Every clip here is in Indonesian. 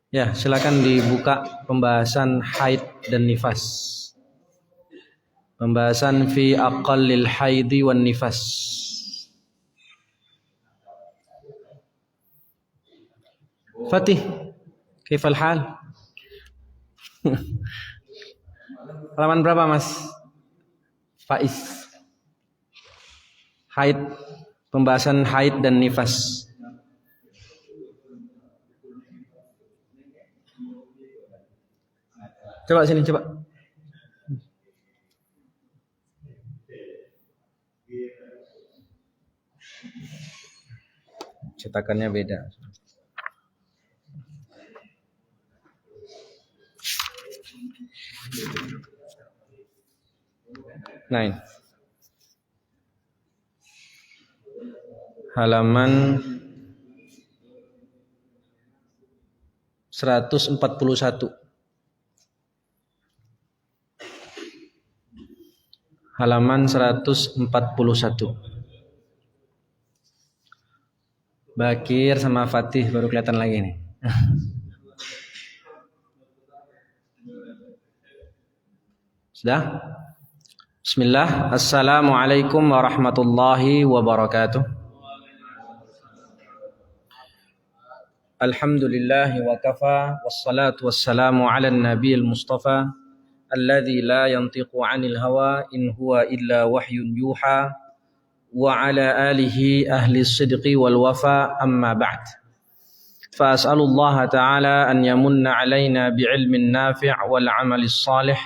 Ya, silakan dibuka pembahasan haid dan nifas. Pembahasan fi aqallil haidi wan nifas. Fatih, kaifal hal? Halaman berapa, Mas? Faiz. Haid, pembahasan haid dan nifas. Coba sini, coba. Cetakannya beda. Nine. Halaman 141. Halaman 141. Bakir sama Fatih baru kelihatan lagi nih. Sudah? Bismillah. Assalamualaikum warahmatullahi wabarakatuh. Alhamdulillah wa kafa wassalatu wassalamu ala nabiyil mustafa alladzi la yantiqu 'anil hawa in huwa illa wahyun yuha wa ala alihi ahli sidqi wal wafa amma ba'd. Fa as'alullaha ta'ala an yamunna 'alaina bi'ilmin nafi' wal 'amalis shalih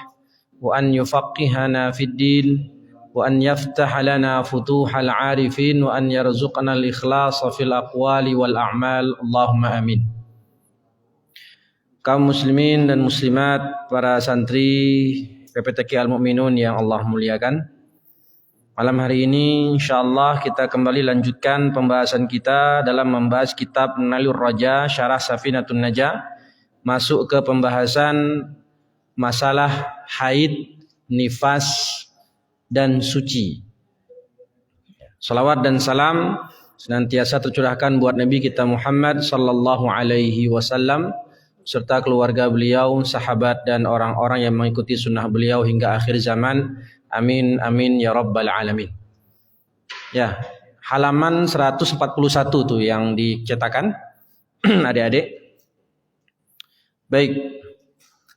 wa an yufaqqihana fid din wa an yaftaha lana futuhal 'arifin wa an yarzuqna al-ikhlasa fil aqwali wal a'mal. Allahumma amin. Kaum muslimin dan muslimat, para santri PPTQ Al-Mu'minun yang Allah muliakan, malam hari ini insyaallah kita kembali lanjutkan pembahasan kita dalam membahas kitab Nailur Raja Syarah Safinatun Najah, masuk ke pembahasan masalah haid, nifas dan suci. Salawat dan salam senantiasa tercurahkan buat Nabi kita Muhammad sallallahu alaihi wasallam serta keluarga beliau, sahabat dan orang-orang yang mengikuti sunnah beliau hingga akhir zaman. Amin amin ya rabbal alamin. Ya, halaman 141 tuh yang dicetakan adik-adik. Baik.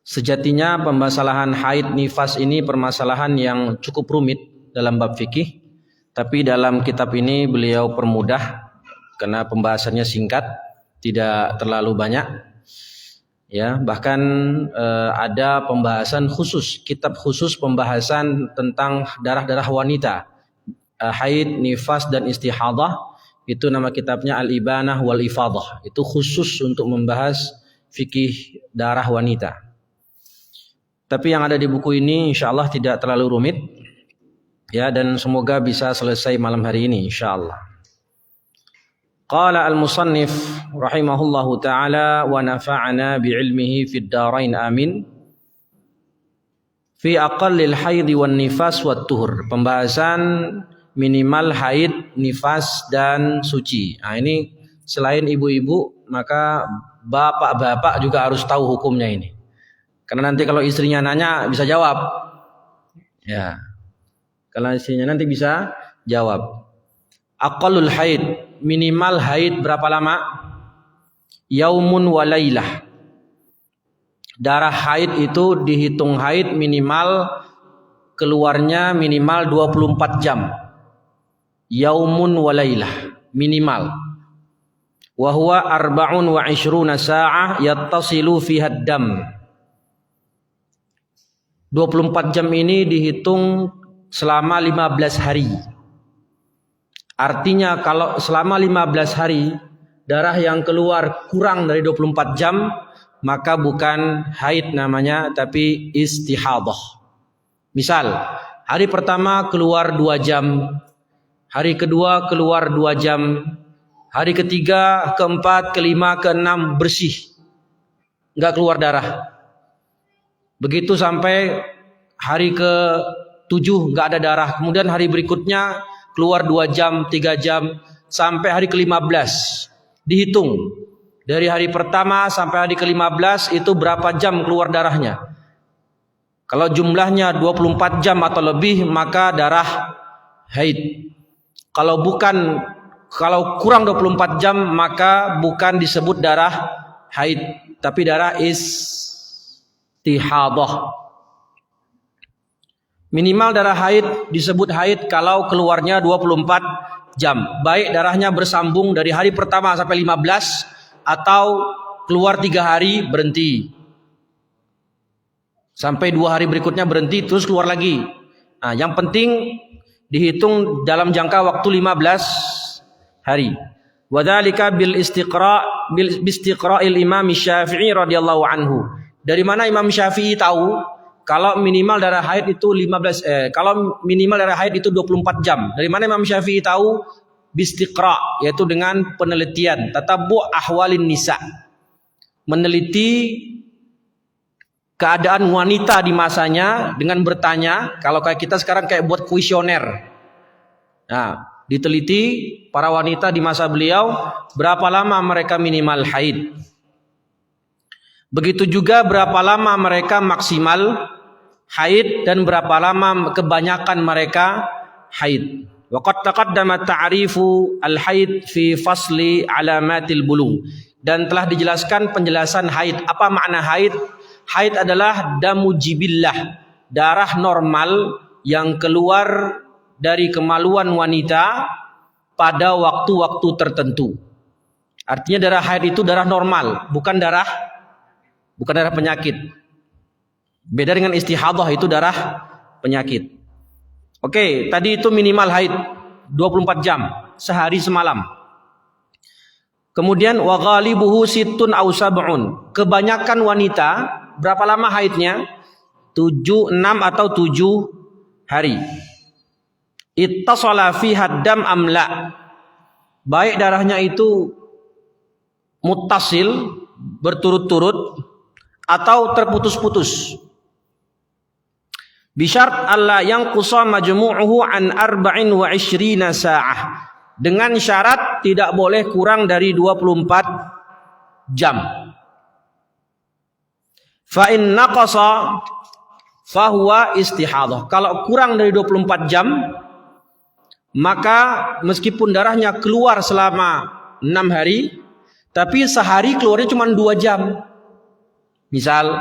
Sejatinya permasalahan haid nifas ini permasalahan yang cukup rumit dalam bab fikih, tapi dalam kitab ini beliau permudah karena pembahasannya singkat, tidak terlalu banyak. Ya, bahkan ada pembahasan khusus, kitab khusus pembahasan tentang darah-darah wanita, haid, nifas dan istihadah. Itu nama kitabnya Al-Ibanah wal Ifadah. Itu khusus untuk membahas fikih darah wanita. Tapi yang ada di buku ini insyaallah tidak terlalu rumit. Ya, dan semoga bisa selesai malam hari ini insyaallah. Qala al-musannif rahimahullahu ta'ala wa nafa'ana bi'ilmihi fid darain amin. Fi aqallil haid wan nifas wat tuhur. Pembahasan minimal haid, nifas dan suci. Nah, ini selain ibu-ibu maka bapak-bapak juga harus tahu hukumnya ini. Karena nanti kalau istrinya nanya bisa jawab. Ya. Kalau istrinya nanti bisa jawab. Aqallul haid, minimal haid berapa lama? Yaumun wa lailah. Darah haid itu dihitung haid minimal keluarnya minimal 24 jam. Yaumun wa lailah, minimal. Wa huwa 24 sa'ah yattasilu fiha ad-dam. 24 jam ini dihitung selama 15 hari. Artinya kalau selama 15 hari darah yang keluar kurang dari 24 jam, maka bukan haid namanya, tapi istihadah. Misal, hari pertama keluar 2 jam, hari kedua keluar 2 jam, hari ketiga, keempat, kelima, keenam bersih, nggak keluar darah. Begitu sampai hari ke-7 nggak ada darah. Kemudian hari berikutnya keluar 2 jam, 3 jam, sampai hari ke-15. Dihitung. Dari hari pertama sampai hari ke-15 itu berapa jam keluar darahnya. Kalau jumlahnya 24 jam atau lebih maka darah haid. Kalau kurang 24 jam maka bukan disebut darah haid, tapi darah istihadah. Minimal darah haid disebut haid kalau keluarnya 24 jam. Baik darahnya bersambung dari hari pertama sampai 15 atau keluar 3 hari berhenti. Sampai 2 hari berikutnya berhenti terus keluar lagi. Nah, yang penting dihitung dalam jangka waktu 15 hari. Wadzalika bil istiqra'il Imam Syafi'i radhiyallahu anhu. Dari mana Imam Syafi'i tahu kalau minimal darah haid itu 24 jam? Dari mana Imam Syafi'i tahu? Bistiqra, yaitu dengan penelitian, tatabbu ahwalin nisa. Meneliti keadaan wanita di masanya dengan bertanya, kalau kayak kita sekarang kayak buat kuesioner. Nah, diteliti para wanita di masa beliau berapa lama mereka minimal haid. Begitu juga berapa lama mereka maksimal haid dan berapa lama kebanyakan mereka haid. Waqad taqaddama ta'rifu al-haid fi fasli alamatil bulugh. Dan telah dijelaskan penjelasan haid. Apa makna haid? Haid adalah damu jibillah, darah normal yang keluar dari kemaluan wanita pada waktu-waktu tertentu. Artinya darah haid itu darah normal, bukan darah penyakit. Beda dengan istihadah, itu darah penyakit. Oke, tadi itu minimal haid 24 jam, sehari semalam. Kemudian wa ghalibuhu sittun aw sab'un. Kebanyakan wanita berapa lama haidnya? 6 atau 7 hari. Ittasala fiha dam amla. Baik darahnya itu muttasil, berturut-turut, atau terputus-putus. Bisyart alla yanqusa majmu'uhu an 24 sa'ah. Dengan syarat tidak boleh kurang dari 24 jam. Fa in naqasa fahuwa istihadah. Kalau kurang dari 24 jam, maka meskipun darahnya keluar selama 6 hari, tapi sehari keluarnya cuma 2 jam. Misal,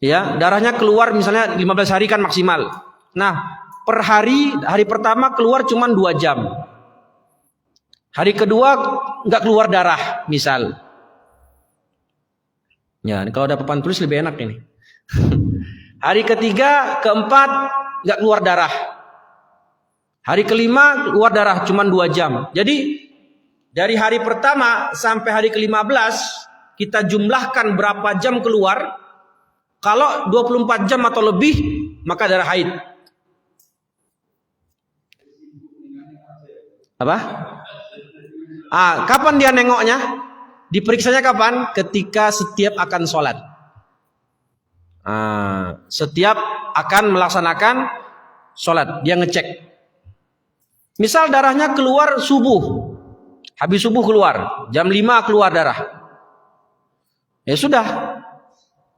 ya, darahnya keluar misalnya 15 hari kan maksimal. Nah, per hari pertama keluar cuma 2 jam. Hari kedua nggak keluar darah, misal. Ya, kalau ada papan tulis lebih enak ini. Hari ketiga, keempat nggak keluar darah. Hari kelima keluar darah cuma 2 jam. Jadi dari hari pertama sampai hari ke-15 kita jumlahkan berapa jam keluar. Kalau 24 jam atau lebih maka darah haid. Apa? Kapan dia nengoknya? Diperiksanya kapan? Ketika setiap akan sholat. Setiap akan melaksanakan sholat, dia ngecek. Misal darahnya keluar subuh, habis subuh keluar, jam 5 keluar darah. Ya sudah,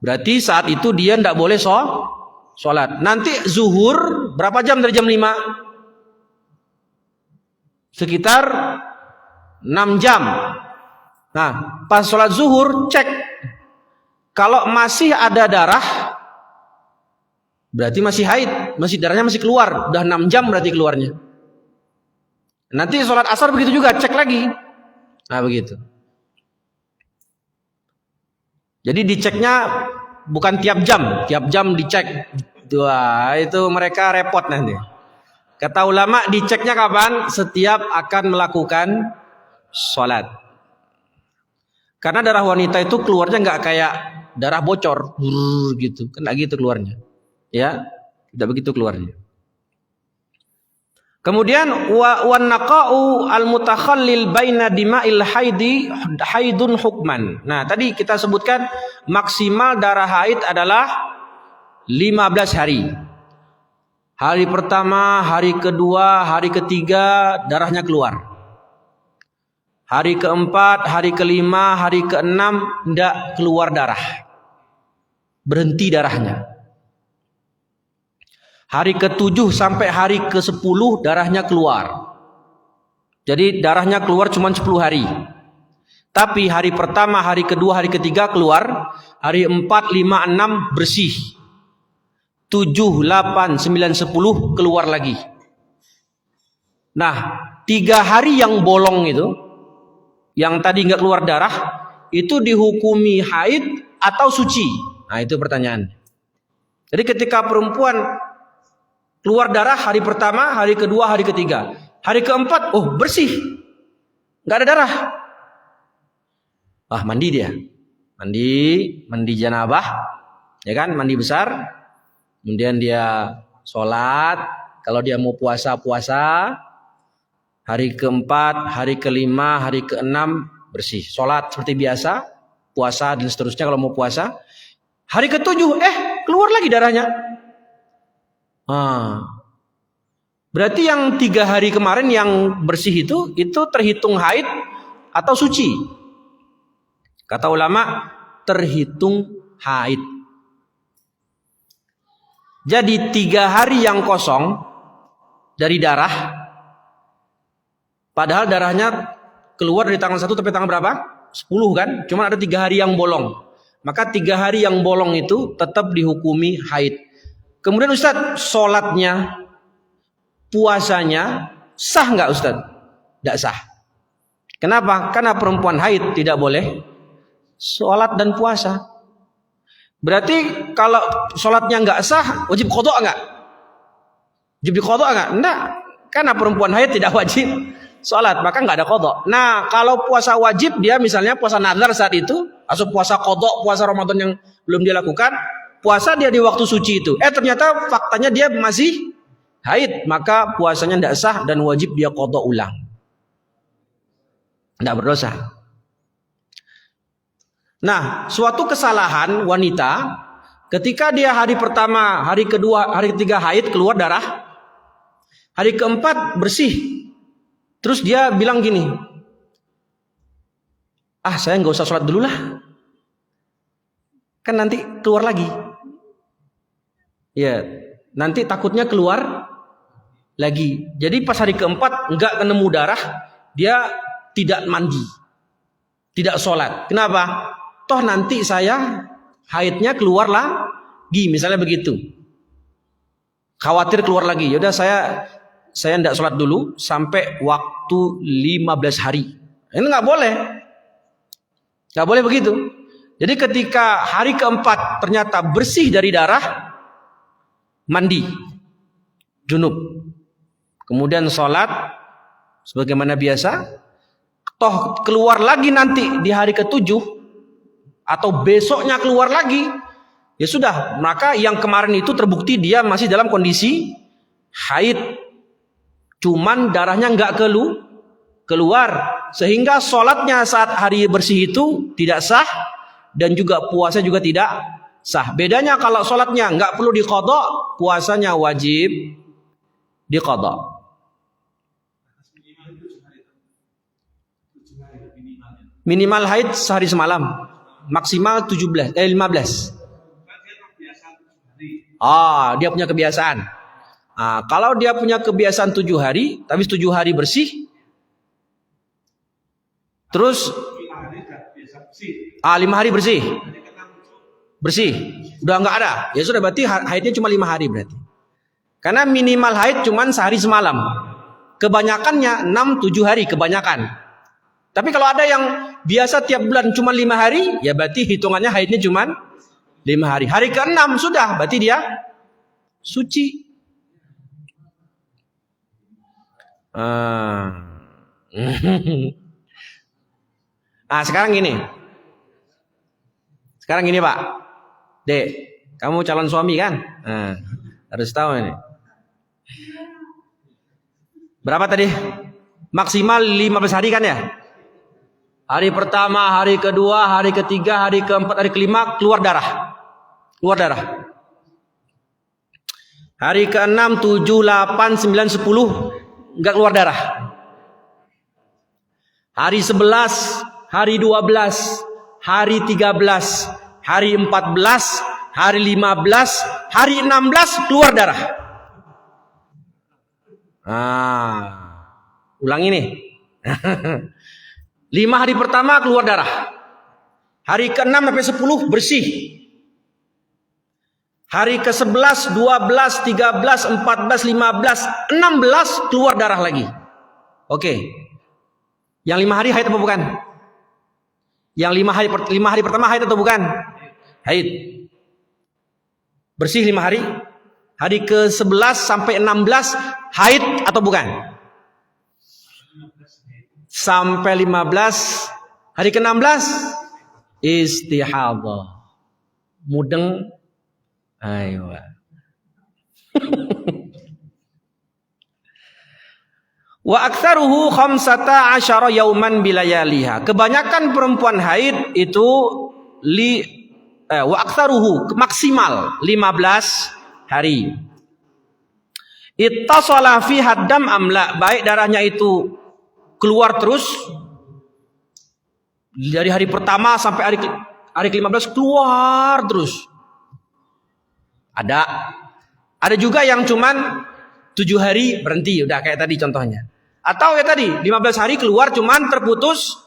berarti saat itu dia tidak boleh sholat. Nanti zuhur, berapa jam dari jam 5? Sekitar 6 jam. Nah, pas sholat zuhur cek. Kalau masih ada darah, berarti masih haid, darahnya masih keluar. Udah 6 jam berarti keluarnya. Nanti sholat asar begitu juga, cek lagi. Nah begitu. Jadi diceknya bukan tiap jam dicek. Wah, itu mereka repot nanti. Kata ulama diceknya kapan? Setiap akan melakukan sholat. Karena darah wanita itu keluarnya nggak kayak darah bocor, gitu, kan nggak gitu keluarnya, ya, tidak begitu keluarnya. Kemudian wan naqa'u al mutakhallil baina dima'il haidi haidun hukman. Nah, tadi kita sebutkan maksimal darah haid adalah 15 hari. Hari pertama, hari kedua, hari ketiga darahnya keluar. Hari keempat, hari kelima, hari keenam tidak keluar darah. Berhenti darahnya. Hari ketujuh sampai hari ke-10 darahnya keluar. Jadi darahnya keluar cuma 10 hari. Tapi hari pertama, hari kedua, hari ketiga keluar. Hari 4, 5, 6 bersih. 7, 8, 9, 10 keluar lagi. Nah, 3 hari yang bolong itu, yang tadi nggak keluar darah, itu dihukumi haid atau suci? Nah, itu pertanyaan. Jadi ketika perempuan keluar darah hari pertama, hari kedua, hari ketiga, hari keempat, oh bersih, nggak ada darah. Ah, mandi dia, mandi janabah, ya kan, mandi besar. Kemudian dia sholat. Kalau dia mau puasa, hari keempat, hari kelima, hari keenam bersih. Sholat seperti biasa, puasa dan seterusnya kalau mau puasa. Hari ketujuh, keluar lagi darahnya. Berarti yang 3 hari kemarin yang bersih itu terhitung haid atau suci? Kata ulama, terhitung haid. Jadi 3 hari yang kosong dari darah, padahal darahnya keluar dari tanggal 1 sampai tanggal berapa? 10 kan? Cuma ada 3 hari yang bolong. Maka 3 hari yang bolong itu tetap dihukumi haid. Kemudian Ustadz, sholatnya, puasanya sah nggak Ustadz? Tidak sah. Kenapa? Karena perempuan haid tidak boleh sholat dan puasa. Berarti kalau sholatnya nggak sah, wajib qadha nggak? Wajib diqadha nggak? Enggak. Karena perempuan haid tidak wajib sholat, maka nggak ada qadha. Nah, kalau puasa wajib, dia misalnya puasa nazar saat itu, atau puasa qadha, puasa Ramadan yang belum dia lakukan, puasa dia di waktu suci itu. Ternyata faktanya dia masih haid, maka puasanya tidak sah dan wajib dia qadha ulang. Tidak berdosa. Nah, suatu kesalahan wanita ketika dia hari pertama, hari kedua, hari ketiga haid keluar darah, hari keempat bersih, terus dia bilang gini, saya nggak usah sholat dulu lah, kan nanti keluar lagi. Ya, nanti takutnya keluar lagi. Jadi pas hari keempat nggak ketemu darah, dia tidak mandi, tidak sholat. Kenapa? Toh nanti saya haidnya keluar lagi, misalnya begitu. Khawatir keluar lagi. Yaudah saya tidak sholat dulu sampai waktu 15 hari. Ini nggak boleh. Nggak boleh begitu. Jadi ketika hari keempat ternyata bersih dari darah, mandi, junub. Kemudian sholat sebagaimana biasa. Toh keluar lagi nanti di hari ke-7 atau besoknya keluar lagi, ya sudah, maka yang kemarin itu terbukti dia masih dalam kondisi haid, cuman darahnya nggak keluar, sehingga sholatnya saat hari bersih itu tidak sah dan juga puasa juga tidak sah. Bedanya kalau sholatnya nggak perlu diqadha, puasanya wajib diqadha. Minimal haid sehari semalam. Maksimal 15. Dia punya kebiasaan. Kalau dia punya kebiasaan 7 hari, tapi 7 hari bersih, terus 5 hari bersih, udah nggak ada, ya sudah, berarti haidnya cuma 5 hari berarti. Karena minimal haid cuma sehari semalam, kebanyakannya 6-7 hari kebanyakan. Tapi kalau ada yang biasa tiap bulan cuma 5 hari, ya berarti hitungannya haidnya cuma 5 hari. Hari ke-6 sudah, berarti dia suci. Sekarang gini Pak, Dek, kamu calon suami kan? Harus tahu ini. Berapa tadi? Maksimal 15 hari kan ya? Hari pertama, hari kedua, hari ketiga, hari keempat, hari kelima keluar darah. Hari ke-6, 7, 8, 9, 10 enggak keluar darah. Hari 11, hari 12, hari 13, hari 14, hari 15, hari 16 keluar darah. Ulangi nih. 5 hari pertama keluar darah. Hari ke-6 sampai 10 bersih. Hari ke-11, 12, 13, 14, 15, 16 keluar darah lagi. Oke. Yang 5 hari haid apa bukan? Yang 5 hari pertama haid atau bukan? Haid. Bersih 5 hari. Hari ke-11 sampai 16 haid atau bukan? Sampai 15. Hari ke-16 istihadah. Mudeng. Ayo. Wa aktsaruhu 15 yauman bilayaliha. Kebanyakan perempuan haid itu wa aktsaruhu maksimal 15 hari. Ittasala fi haddam amla, baik darahnya itu keluar terus dari hari pertama sampai hari ke-15 keluar terus. Ada juga yang cuman 7 hari berhenti, udah kayak tadi contohnya. Atau ya tadi 15 hari keluar cuman putus.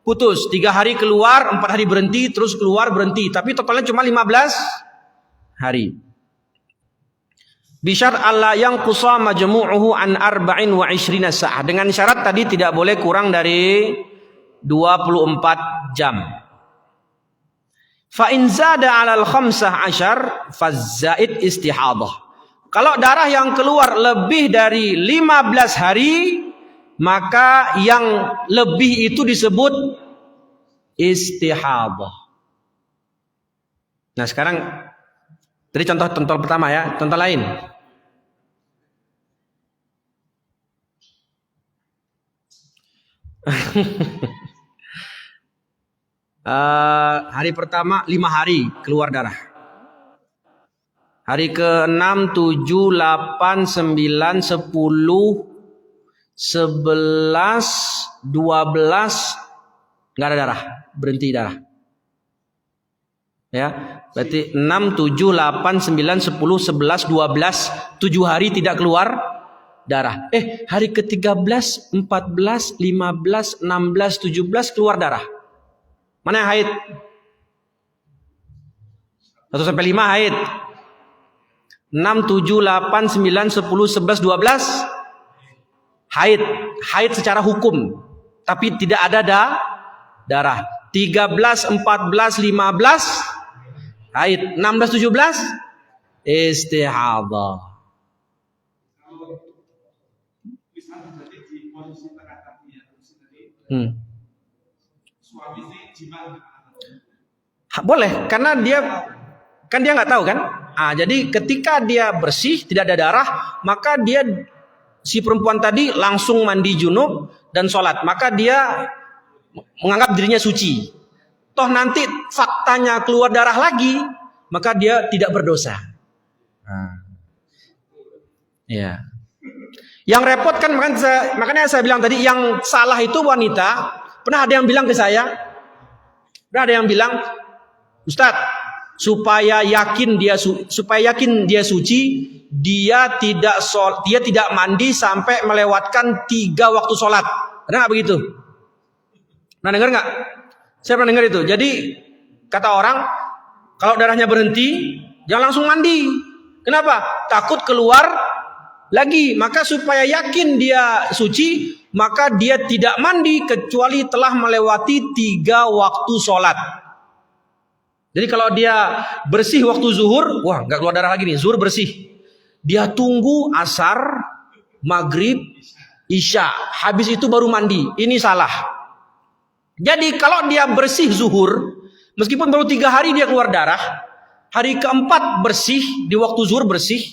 3 hari keluar, 4 hari berhenti, terus keluar berhenti, tapi totalnya cuma 15 hari. Bisyar alla yang qusa majmu'uhu an 24 sa'ah. Dengan syarat tadi tidak boleh kurang dari 24 jam. Fa in zada 'alal 15 fazaid istihadah. Kalau darah yang keluar lebih dari 15 hari, maka yang lebih itu disebut istihadah. Nah, sekarang dari contoh pertama ya, contoh lain. Hari pertama 5 hari keluar darah. Hari ke-6, 7, 8, 9, 10, 11, 12 enggak ada darah, berhenti darah. Ya, berarti 6, 7, 8, 9, 10, 11, 12, 7 hari tidak keluar darah. Hari ke-13, 14, 15, 16, 17 keluar darah. Mana yang haid? 1 sampai 5 haid. 6, 7, 8, 9, 10, 11, 12 haid. Haid secara hukum, tapi tidak ada darah. 13, 14, 15 haid. 16, 17 istihadah. Boleh, karena dia nggak tahu kan. Jadi ketika dia bersih tidak ada darah, maka si perempuan tadi langsung mandi junub dan sholat, maka dia menganggap dirinya suci. Toh nanti faktanya keluar darah lagi, maka dia tidak berdosa. Ya. Yang repot kan, makanya saya bilang tadi yang salah itu wanita. Pernah ada yang bilang ke saya, Ustadz, supaya yakin dia suci, dia tidak mandi sampai melewatkan 3 waktu sholat. Ada nggak begitu? Pernah dengar nggak? Saya pernah dengar itu. Jadi kata orang, kalau darahnya berhenti, jangan langsung mandi. Kenapa? Takut keluar lagi. Maka supaya yakin dia suci, maka dia tidak mandi kecuali telah melewati 3 waktu sholat. Jadi kalau dia bersih waktu zuhur, wah nggak keluar darah lagi nih, zuhur bersih. Dia tunggu asar, maghrib, isya, habis itu baru mandi. Ini salah. Jadi kalau dia bersih zuhur, meskipun baru 3 hari dia keluar darah, hari ke-4 bersih, di waktu zuhur bersih,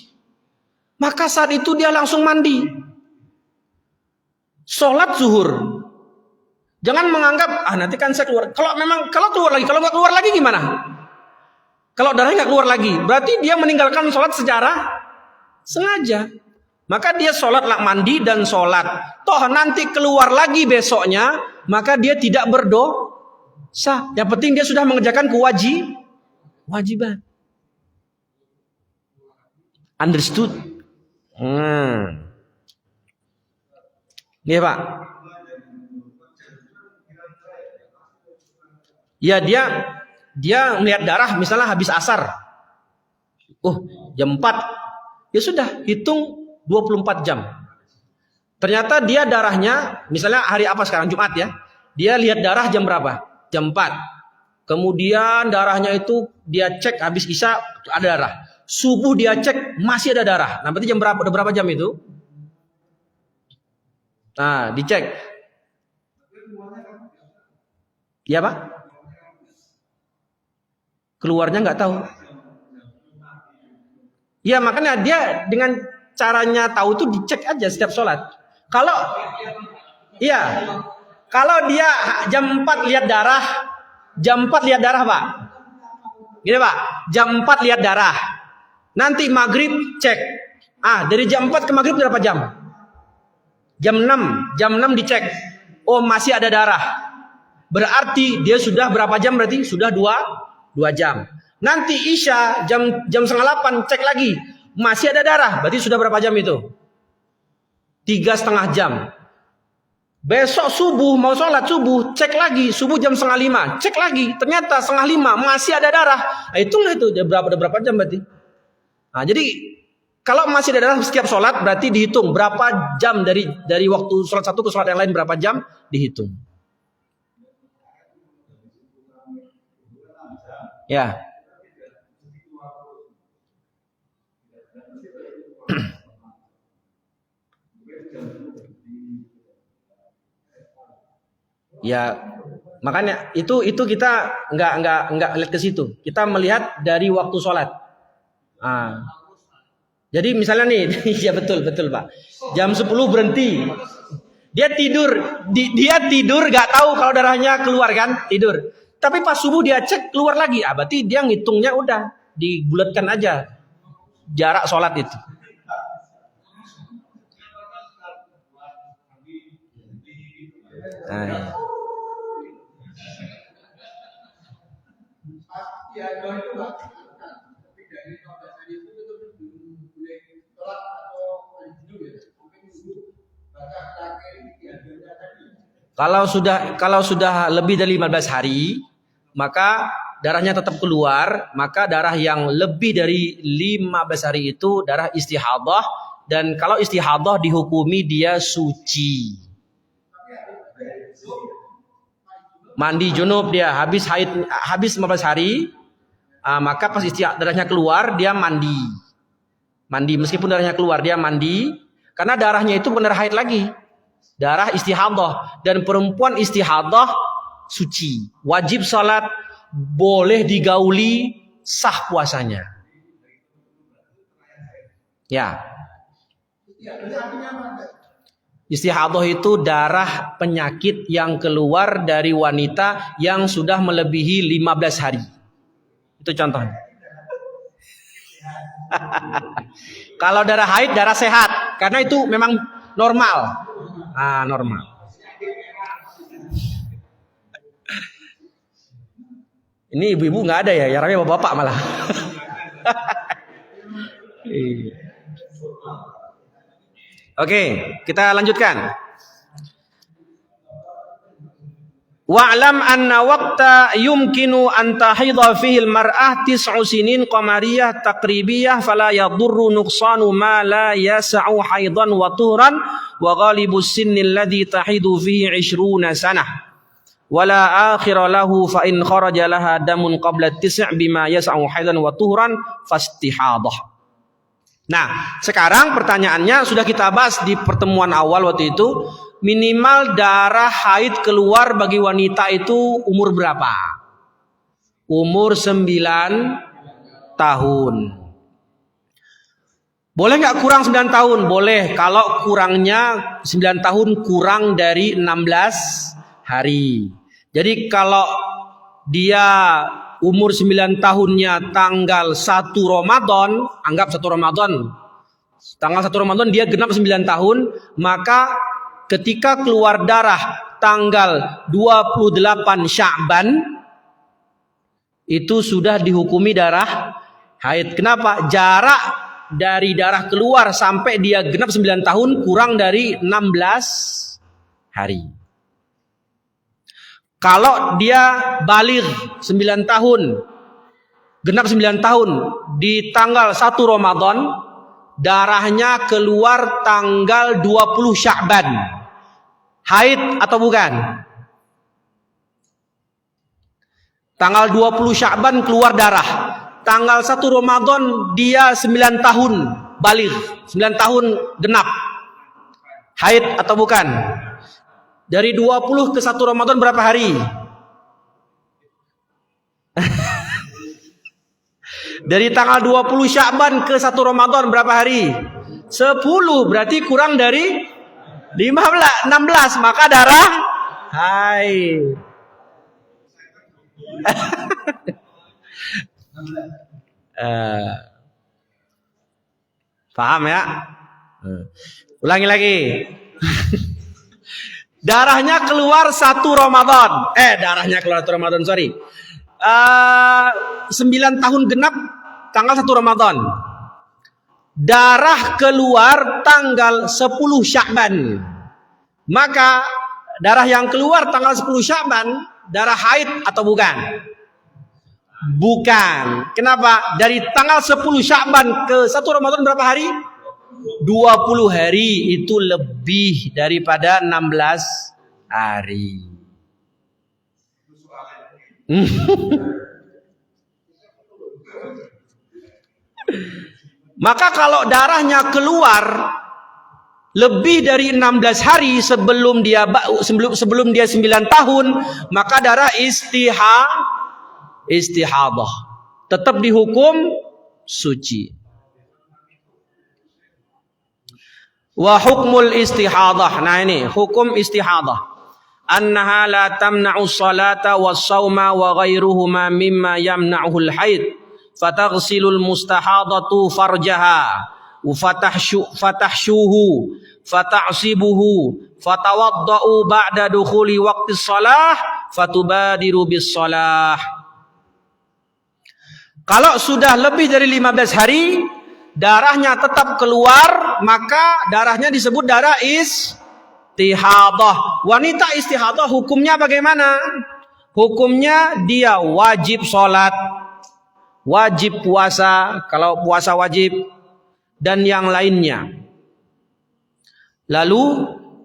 maka saat itu dia langsung mandi. Sholat zuhur. Jangan menganggap, nanti kan saya keluar. Kalau keluar lagi, kalau nggak keluar lagi gimana? Kalau darahnya nggak keluar lagi, berarti dia meninggalkan sholat secara Sengaja. Maka dia sholat lah, mandi dan sholat. Toh nanti keluar lagi besoknya, maka dia tidak berdosa. Yang penting dia sudah mengerjakan kewajiban. Understood? Iya Pak. Ya dia melihat darah misalnya habis asar. Jam 4. Ya sudah, hitung 24 jam. Ternyata dia darahnya, misalnya hari apa sekarang, Jumat ya. Dia lihat darah jam berapa? Jam 4. Kemudian darahnya itu dia cek habis Isya ada darah. Subuh dia cek masih ada darah. Nah, berarti jam berapa? Udah berapa jam itu? Nah, dicek. Iya Pak? Keluarnya nggak tahu. Ya makanya dia dengan caranya tahu itu dicek aja setiap sholat. Kalau dia jam 4 lihat darah, Pak. Gini Pak, jam 4 lihat darah. Nanti maghrib cek. Dari jam 4 ke maghrib berapa jam? Jam 6 dicek. Masih ada darah. Berarti dia sudah berapa jam berarti? Sudah 2 jam. Nanti Isya jam 7:30 cek lagi. Masih ada darah. Berarti sudah berapa jam itu? 3,5 jam. Besok subuh mau sholat subuh, cek lagi. Subuh jam 4:30, cek lagi. Ternyata 4:30 masih ada darah. Hitunglah itu berapa jam berarti. Jadi kalau masih ada darah setiap sholat berarti dihitung berapa jam dari waktu sholat satu ke sholat yang lain, berapa jam dihitung. Ya. Ya, makanya itu kita nggak lihat ke situ. Kita melihat dari waktu sholat. Jadi misalnya nih, ya betul Pak. Jam 10 berhenti. Dia tidur nggak tahu kalau darahnya keluar kan, tidur. Tapi pas subuh dia cek keluar lagi. Berarti dia ngitungnya udah dibulatkan aja jarak sholat itu. Kalau sudah lebih dari 15 hari, maka darahnya tetap keluar, maka darah yang lebih dari 15 hari itu darah istihadah, dan kalau istihadah dihukumi dia suci. Mandi junub dia habis 15 hari, maka pas darahnya keluar dia mandi meskipun darahnya keluar dia mandi, karena darahnya itu benar haid lagi, darah istihadah, dan perempuan istihadah suci, wajib salat, boleh digauli, sah puasanya. Ya. Istihadah itu darah penyakit yang keluar dari wanita yang sudah melebihi 15 hari. Itu contohnya. Kalau darah haid, darah sehat, karena itu memang normal. Normal. Ini ibu-ibu nggak ada ya, yang ramai bapak malah. Oke, kita lanjutkan. Wa'lam anna waqta yumkinu an tahidha fihi al-mar'ah 9 sinin qamariyah taqribiyah fala yadurru nuqsanu ma la yas'u haidan wa tuhran wa ghalibu as-sinni alladhi tahidu fihi 20 sanah wala akhira lahu fa in kharaja laha damun qabla at-tis' bima yas'u haidan wa tuhran fastihadah. Nah, sekarang pertanyaannya sudah kita bahas di pertemuan awal waktu itu, minimal darah haid keluar bagi wanita itu umur berapa? Umur 9 tahun. Boleh nggak kurang 9 tahun? Boleh, kalau kurangnya 9 tahun kurang dari 16 hari. Jadi kalau dia umur 9 tahunnya tanggal 1 Ramadan, anggap 1 Ramadan tanggal 1 Ramadan dia genap 9 tahun, maka ketika keluar darah tanggal 28 Sya'ban itu sudah dihukumi darah haid. Kenapa? Jarak dari darah keluar sampai dia genap 9 tahun kurang dari 16 hari. Kalau dia baligh 9 tahun, genap 9 tahun di tanggal 1 Ramadan, darahnya keluar tanggal 20 Sya'ban. Haid atau bukan? Tanggal 20 Sya'ban keluar darah. Tanggal 1 Ramadan dia 9 tahun baligh, 9 tahun genap. Haid atau bukan? Dari 20 ke 1 Ramadan berapa hari? Dari tanggal 20 Sya'ban ke 1 Ramadan berapa hari? 10, berarti kurang dari 16, maka darah haid. Paham ya? Ulangi lagi. Darahnya keluar 1 Ramadan. Darahnya keluar 1 Ramadan, sorry. 9 tahun genap tanggal 1 Ramadan. Darah keluar tanggal 10 Sya'ban. Maka darah yang keluar tanggal 10 Sya'ban darah haid atau bukan? Bukan. Kenapa? Dari tanggal 10 Sya'ban ke 1 Ramadan berapa hari? 20 hari, itu lebih daripada 16 hari. Maka kalau darahnya keluar lebih dari 16 hari sebelum dia 9 tahun, maka darah istihadah tetap dihukum suci. Wa hukmul istihadah. Nah ini hukum istihadah. Annaha la tamna'u salata was-sauma wa ghairuhuma mimma yamna'uhul haid. Fataghsilul mustahadatu farjaha fatahshuhu fata'sibuhu fatawadda'u ba'da dukhuli waqtis shalah fatubadiru bis shalah. Kalau sudah lebih dari 15 hari darahnya tetap keluar, maka darahnya disebut darah istihadah. Wanita istihadah hukumnya bagaimana? Hukumnya dia wajib sholat, wajib puasa, kalau puasa wajib, dan yang lainnya. Lalu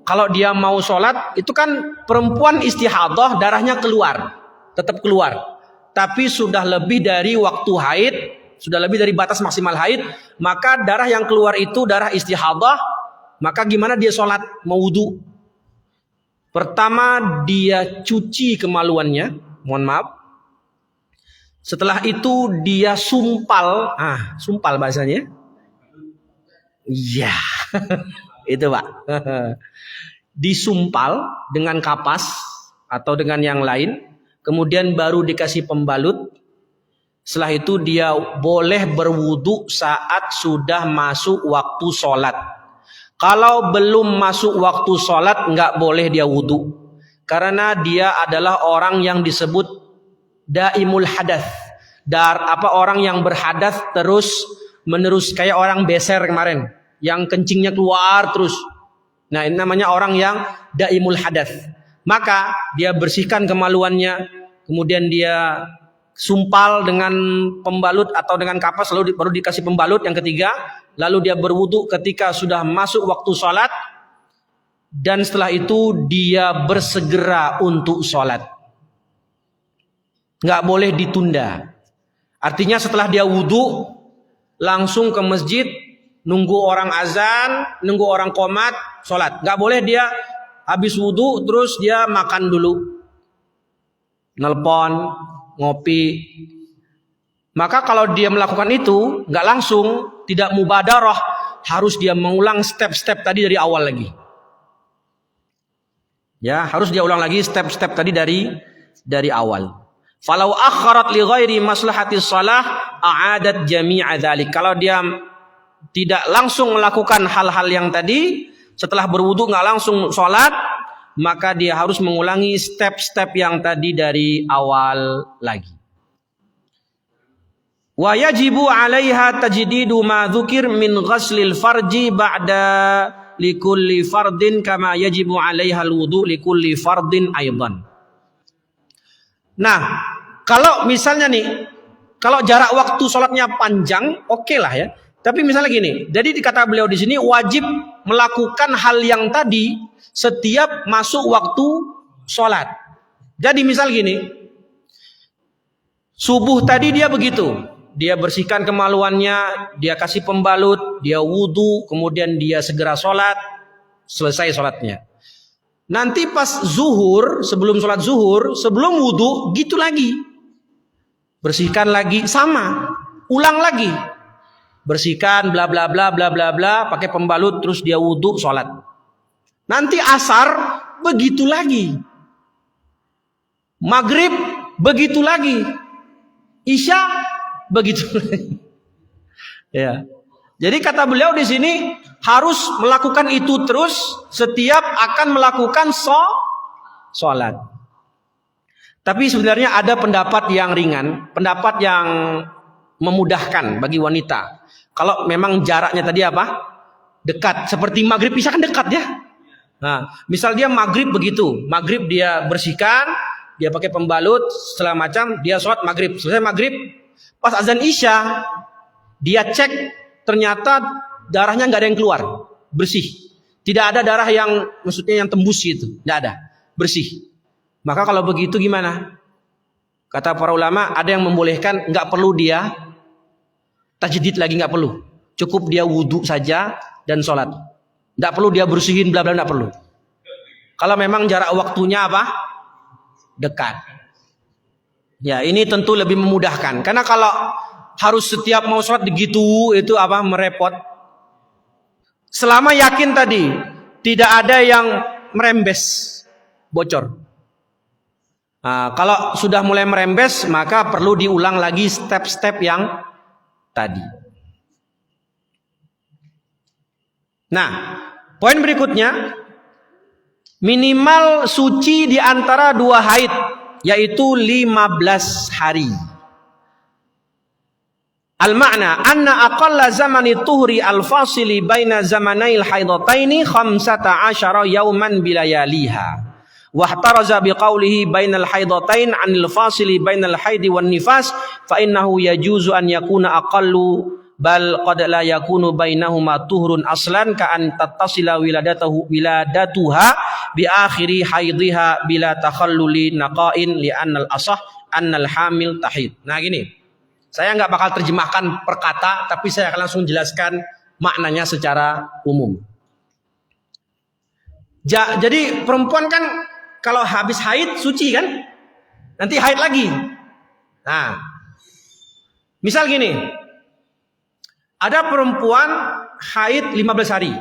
kalau dia mau sholat, itu kan perempuan istihadah darahnya keluar, tetap keluar. Tapi sudah lebih dari waktu haid, sudah lebih dari batas maksimal haid, maka darah yang keluar itu darah istihadah. Maka gimana dia sholat, mau wudu? Pertama dia cuci kemaluannya, mohon maaf. Setelah itu dia sumpal, sumpal bahasanya. Iya, itu Pak. Disumpal dengan kapas atau dengan yang lain, kemudian baru dikasih pembalut. Setelah itu dia boleh berwudu saat sudah masuk waktu sholat. Kalau belum masuk waktu sholat nggak boleh dia wudu, karena dia adalah orang yang disebut daimul hadas. Orang yang berhadas terus menerus, kayak orang beser kemarin yang kencingnya keluar terus. Nah ini namanya orang yang daimul hadas. Maka dia bersihkan kemaluannya, kemudian dia sumpal dengan pembalut atau dengan kapas, lalu baru dikasih pembalut yang ketiga. Lalu dia berwudu ketika sudah masuk waktu sholat, dan setelah itu dia bersegera untuk sholat. Nggak boleh ditunda. Artinya setelah dia wudu langsung ke masjid, nunggu orang azan, nunggu orang qomat, sholat. Nggak boleh dia habis wudu terus dia makan dulu, nelpon, ngopi. Maka kalau dia melakukan itu nggak langsung, tidak mubadarah, harus dia mengulang step-step tadi dari awal lagi. Ya, harus dia ulang lagi step-step tadi dari awal. Falau akharat li ghairi maslahatis shalah a'adat jami'a dzalik. Kalau dia tidak langsung melakukan hal-hal yang tadi, setelah berwudu nggak langsung sholat, maka dia harus mengulangi step-step yang tadi dari awal lagi. Wa yajibu 'alaiha tajdidu ma dzukir min ghaslil farji ba'da likulli fardin kama yajibu 'alaiha al-wudu likulli fardin aidan. Nah, kalau misalnya nih, kalau jarak waktu sholatnya panjang, oke lah ya. Tapi misalnya gini, jadi kata beliau di sini wajib melakukan hal yang tadi setiap masuk waktu sholat. Jadi misal gini, subuh tadi dia begitu, dia bersihkan kemaluannya, dia kasih pembalut, dia wudu, kemudian dia segera sholat, selesai sholatnya. Nanti pas zuhur, sebelum sholat zuhur, sebelum wudu, gitu lagi. Bersihkan lagi, sama, ulang lagi. Bersihkan bla bla bla bla bla bla, pakai pembalut, terus dia wudu, sholat. Nanti asar begitu lagi, maghrib begitu lagi, isya begitu lagi. Ya. Jadi kata beliau di sini harus melakukan itu terus setiap akan melakukan sholat. Tapi sebenarnya ada pendapat yang ringan, pendapat yang memudahkan bagi wanita. Kalau memang jaraknya tadi apa? Dekat. Seperti maghrib isya kan dekat ya. Nah, misal dia maghrib begitu. Maghrib dia bersihkan, dia pakai pembalut, segala macam, dia sholat maghrib. Selesai maghrib, pas azan isya, dia cek ternyata darahnya nggak ada yang keluar, bersih. Tidak ada darah yang maksudnya yang tembus gitu, nggak ada, bersih. Maka kalau begitu gimana? Kata para ulama, ada yang membolehkan nggak perlu dia tajdid lagi, nggak perlu, cukup dia wudu saja dan sholat, nggak perlu dia bersihin bla bla, nggak perlu. Kalau memang jarak waktunya apa? Dekat. Ya ini tentu lebih memudahkan, karena kalau harus setiap mau sholat begitu itu apa? Merepot. Selama yakin tadi tidak ada yang merembes, bocor. Nah, kalau sudah mulai merembes maka perlu diulang lagi step-step yang tadi. Nah, poin berikutnya, minimal suci di antara dua haid, yaitu 15 hari. Al-ma'na anna aqalla zamani tuhri al-fasili baina zamanail haidataini 15 yauman bilayaliha. Wahtaraza biqaulihi bainal haidatain 'anil fasili bainal haidi wan nifas fa innahu yajuzu an yakuna aqallu bal qad la yakunu bainahuma tuhrun aslan ka an tattasila wiladatuha bi akhiri haidiha bila takhalluli naqain li annal asah annal hamil tahid. Nah gini, saya nggak bakal terjemahkan per kata, tapi saya akan langsung jelaskan maknanya secara umum. Jadi perempuan kan kalau habis haid suci kan, nanti haid lagi. Nah, misal gini, ada perempuan haid 15 hari.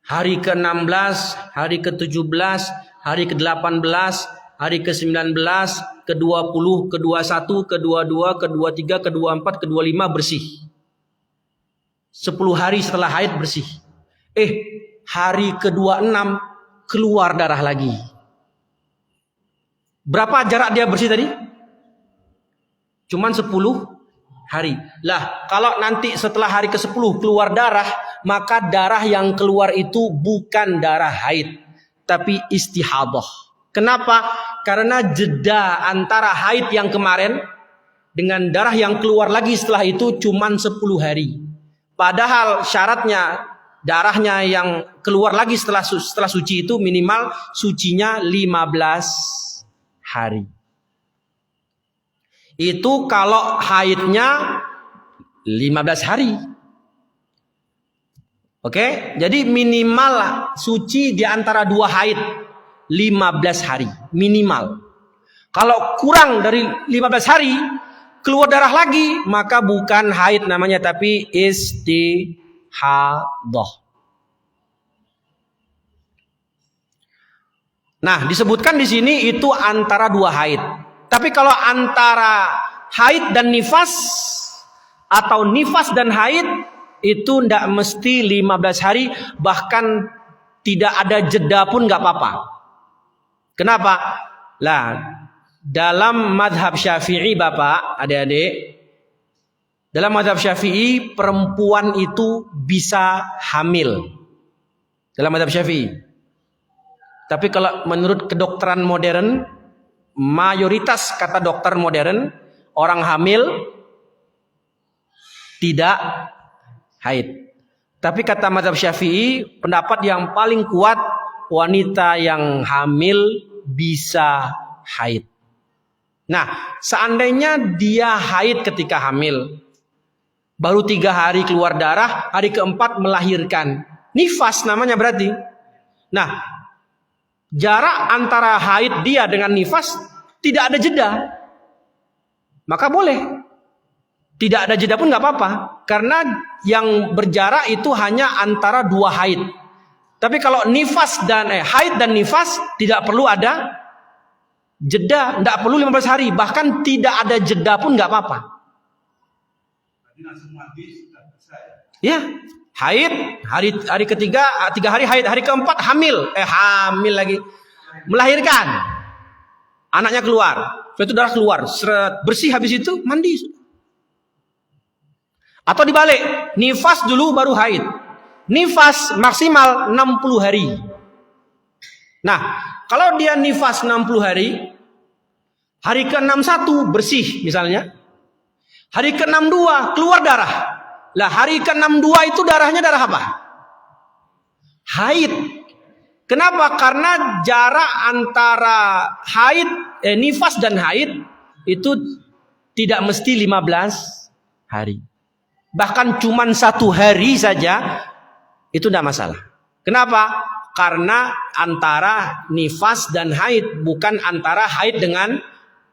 Hari ke-16, hari ke-17, hari ke-18, hari ke-19, ke-20, ke-21, ke-22, ke-23, ke-24, ke-25 bersih. 10 hari setelah haid bersih. Hari ke-26 keluar darah lagi. Berapa jarak dia bersih tadi? Cuman 10 hari. Lah, kalau nanti setelah hari ke-10 keluar darah, maka darah yang keluar itu bukan darah haid, tapi istihadah. Kenapa? Karena jeda antara haid yang kemarin dengan darah yang keluar lagi setelah itu cuman 10 hari. Padahal syaratnya darahnya yang keluar lagi setelah suci itu minimal sucinya 15 hari. Itu kalau haidnya 15 hari. Oke, jadi minimal suci di antara dua haid 15 hari minimal. Kalau kurang dari 15 hari keluar darah lagi, maka bukan haid namanya, tapi istihadah. Nah, disebutkan di sini itu antara dua haid. Tapi kalau antara haid dan nifas atau nifas dan haid itu tidak mesti 15 hari, bahkan tidak ada jeda pun nggak apa-apa. Kenapa? Lah, dalam mazhab Syafi'i Bapak, adik-adik, dalam mazhab Syafi'i perempuan itu bisa hamil. Dalam mazhab Syafi'i. Tapi kalau menurut kedokteran modern, mayoritas kata dokter modern, orang hamil tidak haid. Tapi kata mazhab Syafi'i, pendapat yang paling kuat, wanita yang hamil bisa haid. Nah, seandainya dia haid ketika hamil, baru 3 hari keluar darah, hari keempat melahirkan, nifas namanya berarti. Nah, jarak antara haid dia dengan nifas tidak ada jeda, maka boleh. Tidak ada jeda pun nggak apa-apa, karena yang berjarak itu hanya antara 2 haid. Tapi kalau nifas dan haid dan nifas tidak perlu ada jeda, tidak perlu 15 hari, bahkan tidak ada jeda pun nggak apa-apa. Ya, haid hari ketiga, 3 hari haid, hari keempat hamil lagi, melahirkan, anaknya keluar, itu darah keluar, seret, bersih, habis itu mandi. Atau dibalik, nifas dulu baru haid. Nifas maksimal 60 hari. Nah, kalau dia nifas 60 hari, hari ke-61 bersih misalnya, hari ke-62 keluar darah. Lah, hari ke-62 itu darahnya darah apa? Haid. Kenapa? Karena jarak antara haid, nifas dan haid itu tidak mesti 15 hari. Bahkan cuma 1 hari saja itu tidak masalah. Kenapa? Karena antara nifas dan haid, bukan antara haid dengan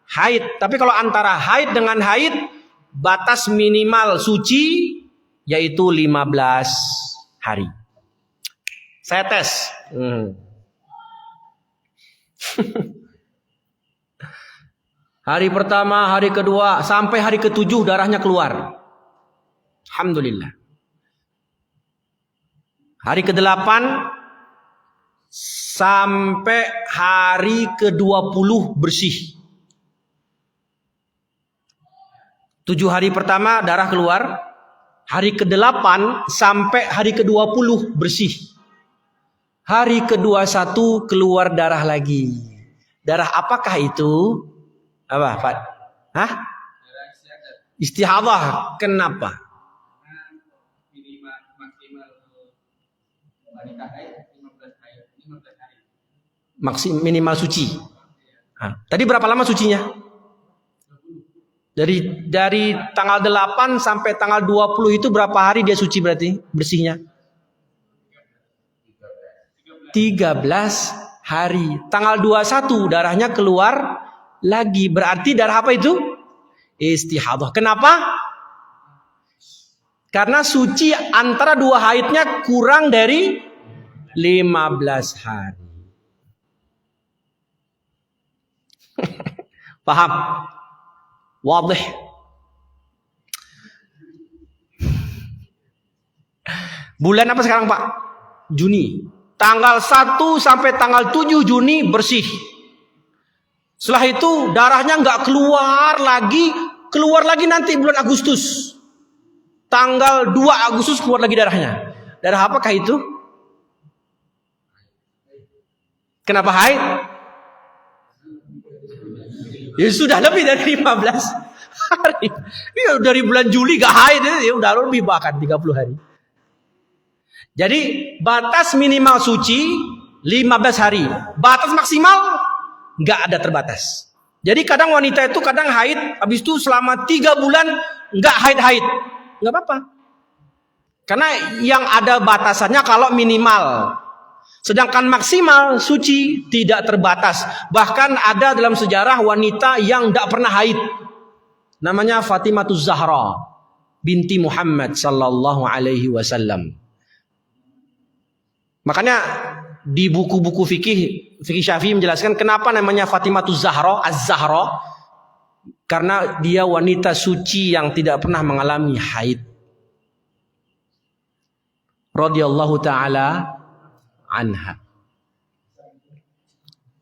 haid. Tapi kalau antara haid dengan haid, batas minimal suci yaitu 15 hari. Saya tes. Hari pertama, hari kedua, sampai hari ke-7 darahnya keluar. Alhamdulillah. Hari ke-8 sampai hari ke-20 bersih. 7 hari pertama darah keluar. Hari ke-8 sampai hari ke-20 bersih. Hari ke-21 keluar darah lagi. Darah apakah itu? Apa, Pak? Hah? Istihadah. Kenapa? Minimal suci. Tadi berapa lama sucinya? Dari tanggal 8 sampai tanggal 20 itu berapa hari dia suci berarti bersihnya? 13 hari. Tanggal 21 darahnya keluar lagi. Berarti darah apa itu? Istihadah. Kenapa? Karena suci antara 2 haidnya kurang dari 15 hari. Paham? Wadih. Bulan apa sekarang, Pak? Juni. Tanggal 1 sampai tanggal 7 Juni bersih. Setelah itu darahnya nggak keluar lagi nanti bulan Agustus. Tanggal 2 Agustus keluar lagi darahnya. Darah apakah itu? Kenapa haid? Ya sudah lebih dari 15 hari. Ya, dari bulan Juli gak haid, ya udah lebih bahkan 30 hari. Jadi batas minimal suci 15 hari. Batas maksimal gak ada terbatas. Jadi kadang wanita itu kadang haid, habis itu selama 3 bulan gak haid-haid. Gak apa-apa. Karena yang ada batasannya kalau minimal. Sedangkan maksimal suci tidak terbatas. Bahkan ada dalam sejarah wanita yang tidak pernah haid. Namanya Fatimatuz Zahra binti Muhammad sallallahu alaihi wasallam. Makanya di buku-buku fikih Syafi'i menjelaskan kenapa namanya Fatimatuz Zahra, Az-Zahra. karena dia wanita suci yang tidak pernah mengalami haid. Radhiyallahu taala anha.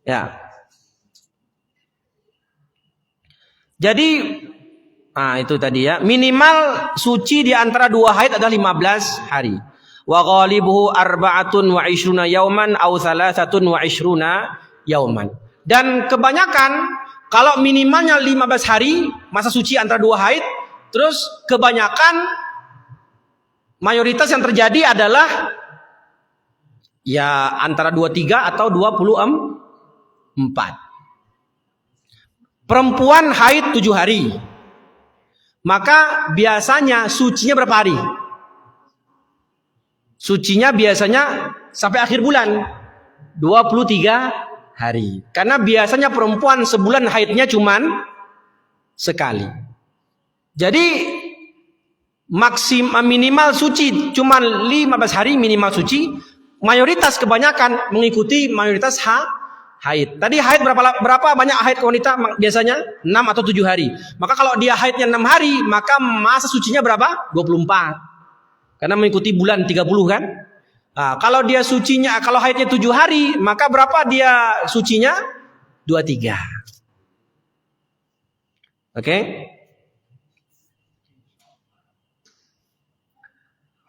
Ya. Jadi itu tadi ya, minimal suci di antara dua haid adalah 15 hari. Wa ghalibuhu arba'atun wa ishruna yauman aw thalathatun wa ishruna yauman. Dan kebanyakan kalau minimalnya 15 hari masa suci antara dua haid, terus kebanyakan mayoritas yang terjadi adalah ya antara 23 atau 24. Perempuan haid 7 hari. Maka biasanya sucinya berapa hari? Sucinya biasanya sampai akhir bulan 23 hari. Karena biasanya perempuan sebulan haidnya cuman sekali. Jadi minimal suci cuman 15 hari minimal suci. Mayoritas kebanyakan mengikuti mayoritas haid. Tadi haid berapa banyak haid wanita biasanya? 6 atau 7 hari. Maka kalau dia haidnya 6 hari, maka masa sucinya berapa? 24. Karena mengikuti bulan 30 kan? Nah, kalau dia sucinya, kalau haidnya 7 hari, maka berapa dia sucinya? 23. Oke?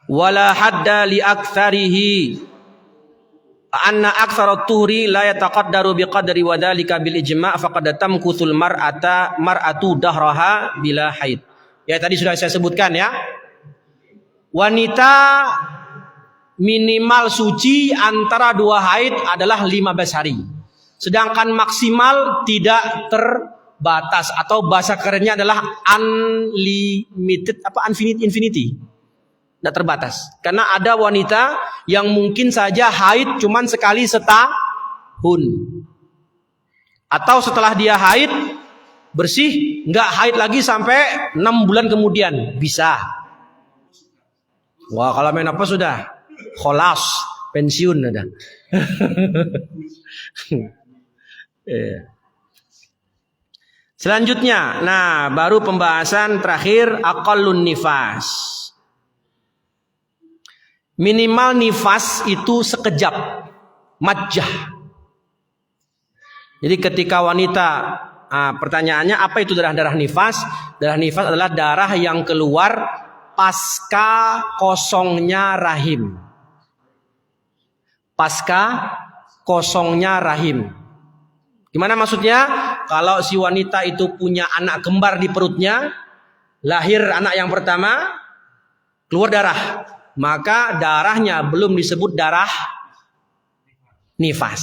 Wala hadda li aktsarihi anna aktsarat tuhri la yataqaddaru biqadri wa dzalika bil ijma' faqad tamkuthul mar'atu dahraha bila haid. Ya tadi sudah saya sebutkan ya. Wanita minimal suci antara dua haid adalah 15 hari. Sedangkan maksimal tidak terbatas atau bahasa kerennya adalah unlimited infinity. Tidak terbatas. Karena ada wanita yang mungkin saja haid cuman sekali setahun. Atau setelah dia haid bersih, nggak haid lagi sampai 6 bulan kemudian. Bisa. Wah, kalau menopause sudah kholas, pensiun ada. Selanjutnya, nah baru pembahasan terakhir aqallun nifas. Minimal nifas itu sekejap, majjah. Jadi ketika wanita, pertanyaannya apa itu darah nifas? Darah nifas adalah darah yang keluar pasca kosongnya rahim. Pasca kosongnya rahim. Gimana maksudnya? Kalau si wanita itu punya anak kembar di perutnya, lahir anak yang pertama, keluar darah. Maka darahnya belum disebut darah nifas.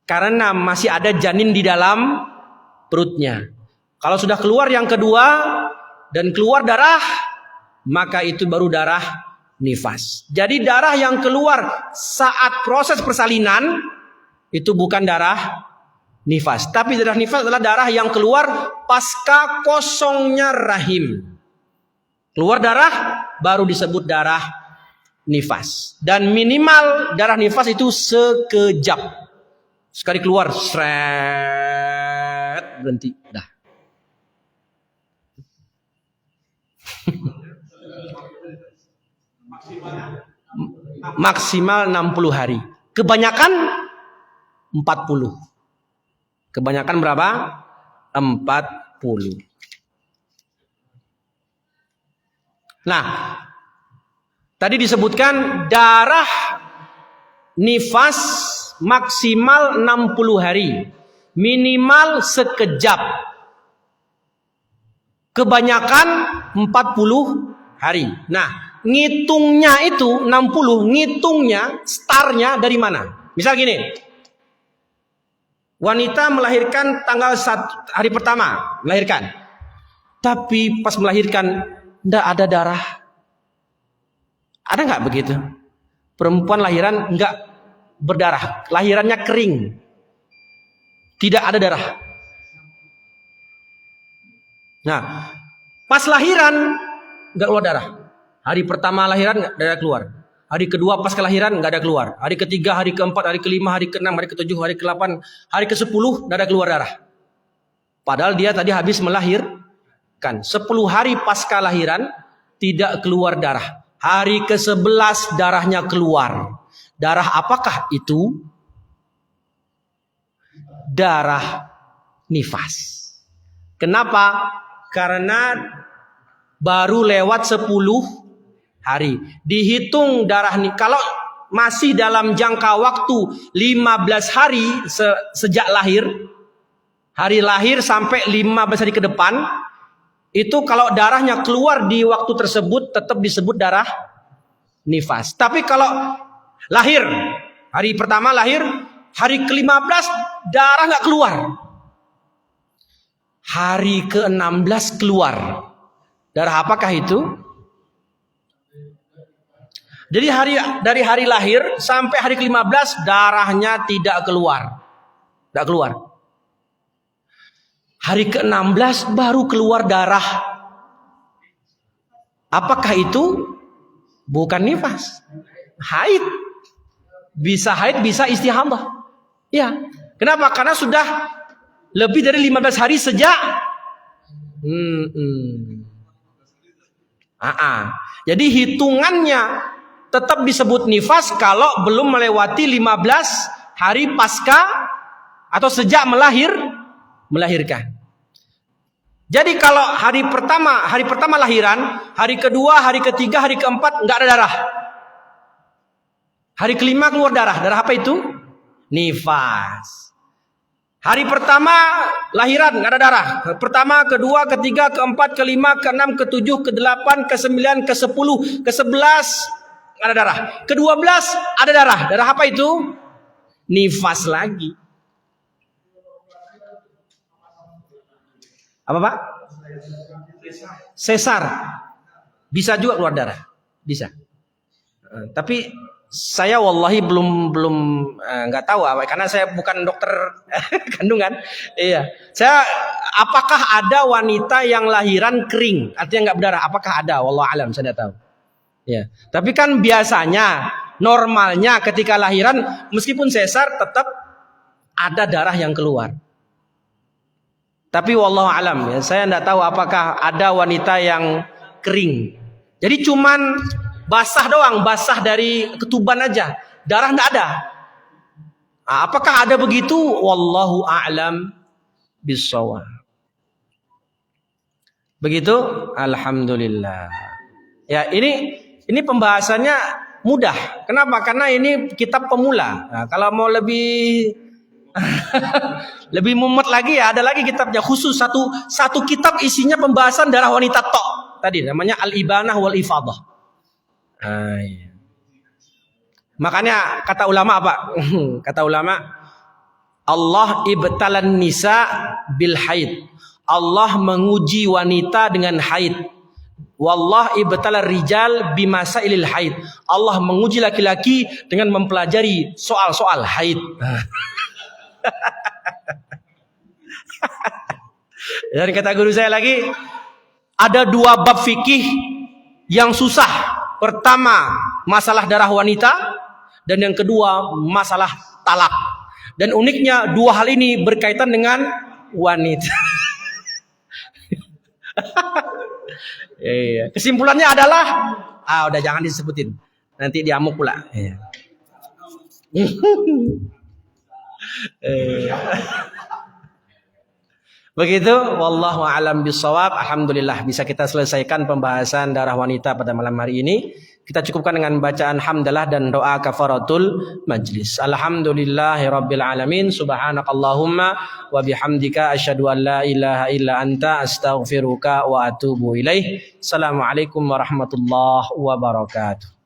Karena masih ada janin di dalam perutnya. Kalau sudah keluar yang kedua dan keluar darah, maka itu baru darah nifas. Jadi darah yang keluar saat proses persalinan itu bukan darah nifas. Tapi darah nifas adalah darah yang keluar pasca kosongnya rahim. Keluar darah baru disebut darah nifas. Dan minimal darah nifas itu sekejap. Sekali keluar, seret, berhenti, dah. Maksimal 60 hari. Kebanyakan 40. Kebanyakan berapa? 40. Nah, tadi disebutkan darah nifas maksimal 60 hari. Minimal sekejap. Kebanyakan 40 hari. Nah, ngitungnya itu 60, ngitungnya startnya dari mana? Misal gini. Wanita melahirkan tanggal 1 hari pertama melahirkan. Tapi pas melahirkan tidak ada darah. Ada nggak begitu? Perempuan lahiran nggak berdarah, lahirannya kering, tidak ada darah. Nah, pas lahiran nggak keluar darah. Hari pertama lahiran nggak darah keluar. Hari kedua pas kelahiran nggak ada keluar. Hari ketiga, hari keempat, hari kelima, hari keenam, hari ketujuh, hari ke-8, hari ke-10 nggak ada keluar darah. Padahal dia tadi habis melahirkan. 10 hari pasca lahiran tidak keluar darah. Hari ke-11 darahnya keluar. Darah apakah itu? Darah nifas. Kenapa? Karena baru lewat 10 hari. Dihitung darah nih. Kalau masih dalam jangka waktu 15 hari sejak lahir, hari lahir sampai 15 hari ke depan, itu kalau darahnya keluar di waktu tersebut tetap disebut darah nifas. Tapi kalau lahir, hari pertama lahir, hari ke-15 darah nggak keluar. Hari ke-16 keluar. Darah apakah itu? Jadi dari hari lahir sampai hari ke-15 darahnya tidak keluar. Tidak keluar. Hari ke-16 baru keluar darah. Apakah itu? Bukan nifas. Haid. Bisa haid, bisa istihadah. Ya. Kenapa? Karena sudah lebih dari 15 hari sejak Jadi hitungannya tetap disebut nifas kalau belum melewati 15 hari pasca atau sejak melahirkan. Jadi kalau hari pertama lahiran, hari kedua, hari ketiga, hari keempat enggak ada darah. Hari kelima keluar darah. Darah apa itu? Nifas. Hari pertama lahiran nggak ada darah. Pertama, kedua, ketiga, keempat, kelima, keenam, ketujuh, kedelapan, ke-9, ke-10, ke-11 nggak ada darah. Ke-12 ada darah. Darah apa itu? Nifas lagi. Apa Pak? Sesar. Bisa juga keluar darah. Bisa. Tapi saya wallahi belum nggak tahu apa, karena saya bukan dokter kandungan. Iya. Apakah ada wanita yang lahiran kering, artinya nggak berdarah? Apakah ada? Wallahu alam, saya tidak tahu. Ya. Tapi kan biasanya normalnya ketika lahiran meskipun sesar tetap ada darah yang keluar. Tapi wallahu alam, ya, saya tidak tahu apakah ada wanita yang kering. Jadi cuman basah doang, basah dari ketuban aja, darah tidak ada. Apakah ada begitu? Wallahu a'lam bissawab. Begitu? Alhamdulillah. Ya, ini pembahasannya mudah. Kenapa? Karena ini kitab pemula. Nah, kalau mau lebih lebih mumet lagi, ya ada lagi kitabnya khusus, satu kitab isinya pembahasan darah wanita tok. Tadi namanya Al-Ibanah wal Ifadah. Iya. Makanya kata ulama apa? Kata ulama, Allah ibtalan nisa bil haid. Allah menguji wanita dengan haid. Wallah ibtalar rijal bimasailil haid. Allah menguji laki-laki dengan mempelajari soal-soal haid. Dan kata guru saya lagi, ada 2 bab fikih yang susah. Pertama, masalah darah wanita, dan yang kedua, masalah talak. Dan uniknya 2 hal ini berkaitan dengan wanita. Iya. Kesimpulannya adalah, udah jangan disebutin, nanti diamuk pula. Iya. Begitu, wallahu a'lam bissawab. Alhamdulillah bisa kita selesaikan pembahasan darah wanita pada malam hari ini. Kita cukupkan dengan bacaan hamdalah dan doa kafaratul majlis. Alhamdulillahirabbil alamin. Subhanakallahumma wa bihamdika asyhadu an la ilaha illa anta astaghfiruka wa atubu ilaih. Assalamualaikum warahmatullahi wabarakatuh.